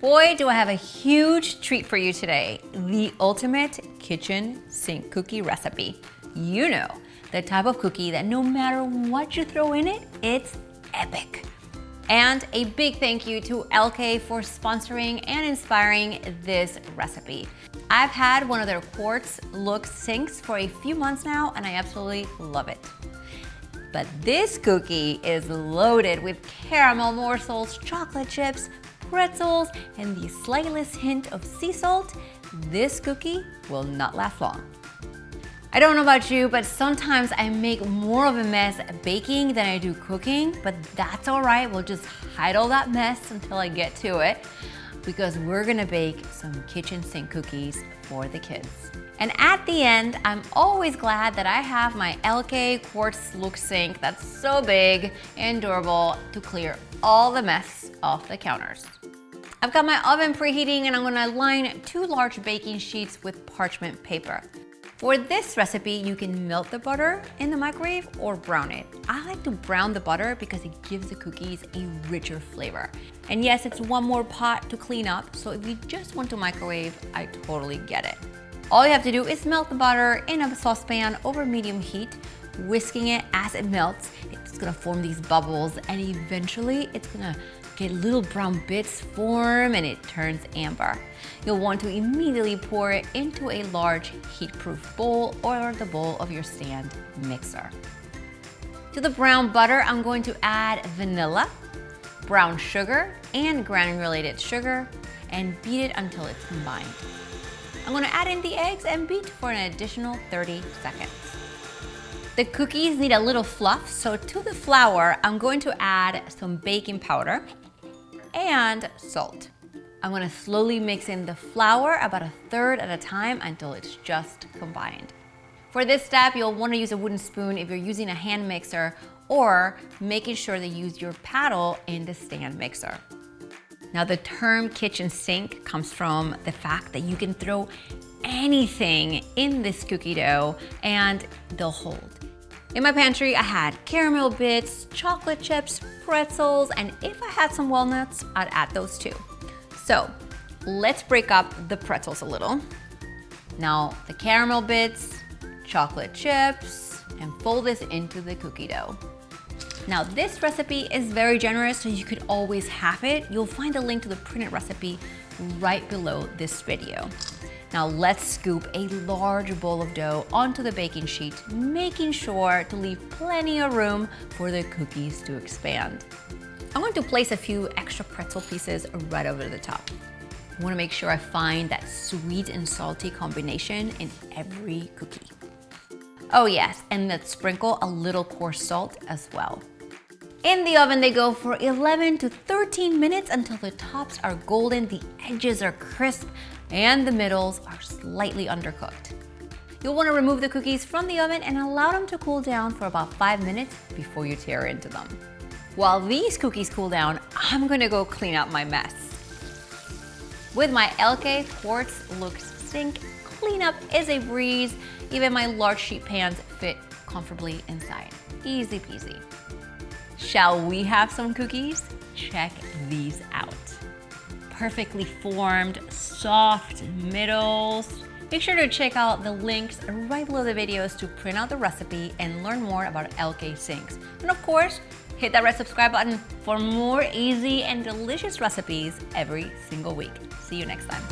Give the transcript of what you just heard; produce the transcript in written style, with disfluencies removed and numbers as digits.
Boy, do I have a huge treat for you today. The ultimate kitchen sink cookie recipe. You know, the type of cookie that no matter what you throw in it, it's epic. And a big thank you to LK for sponsoring and inspiring this recipe. I've had one of their quartz look sinks for a few months now, and I absolutely love it. But this cookie is loaded with caramel morsels, chocolate chips, pretzels, and the slightest hint of sea salt. This cookie will not last long. I don't know about you, but sometimes I make more of a mess baking than I do cooking, but that's all right. We'll just hide all that mess until I get to it, because we're gonna bake some kitchen sink cookies for the kids. And at the end, I'm always glad that I have my LK quartz look sink that's so big and durable to clear all the mess off the counters. I've got my oven preheating and I'm gonna line 2 large baking sheets with parchment paper. For this recipe, you can melt the butter in the microwave or brown it. I like to brown the butter because it gives the cookies a richer flavor. And yes, it's one more pot to clean up, so if you just want to microwave, I totally get it. All you have to do is melt the butter in a saucepan over medium heat, whisking it as it melts. It's gonna form these bubbles and eventually it's gonna get little brown bits form and it turns amber. You'll want to immediately pour it into a large heat-proof bowl or the bowl of your stand mixer. To the brown butter, I'm going to add vanilla, brown sugar, and granulated sugar and beat it until it's combined. I'm gonna add in the eggs and beat for an additional 30 seconds. The cookies need a little fluff, so to the flour, I'm going to add some baking powder and salt. I'm gonna slowly mix in the flour about 1/3 at a time until it's just combined. For this step, you'll wanna use a wooden spoon if you're using a hand mixer, or making sure to use your paddle in the stand mixer. Now, the term kitchen sink comes from the fact that you can throw anything in this cookie dough and they'll hold. In my pantry, I had caramel bits, chocolate chips, pretzels, and if I had some walnuts, I'd add those too. So let's break up the pretzels a little. Now, the caramel bits, chocolate chips, and fold this into the cookie dough. Now, this recipe is very generous, so you could always half it. You'll find a link to the printed recipe right below this video. Now, let's scoop a large bowl of dough onto the baking sheet, making sure to leave plenty of room for the cookies to expand. I'm going to place a few extra pretzel pieces right over the top. I want to make sure I find that sweet and salty combination in every cookie. Oh yes, and let's sprinkle a little coarse salt as well. In the oven they go for 11 to 13 minutes until the tops are golden, the edges are crisp, and the middles are slightly undercooked. You'll want to remove the cookies from the oven and allow them to cool down for about 5 minutes before you tear into them. While these cookies cool down, I'm gonna go clean up my mess. With my LK quartz look sink, cleanup is a breeze. Even my large sheet pans fit comfortably inside. Easy peasy. Shall we have some cookies? Check these out. Perfectly formed, soft middles. Make sure to check out the links right below the videos to print out the recipe and learn more about LK sinks. And of course, hit that red subscribe button for more easy and delicious recipes every single week. See you next time.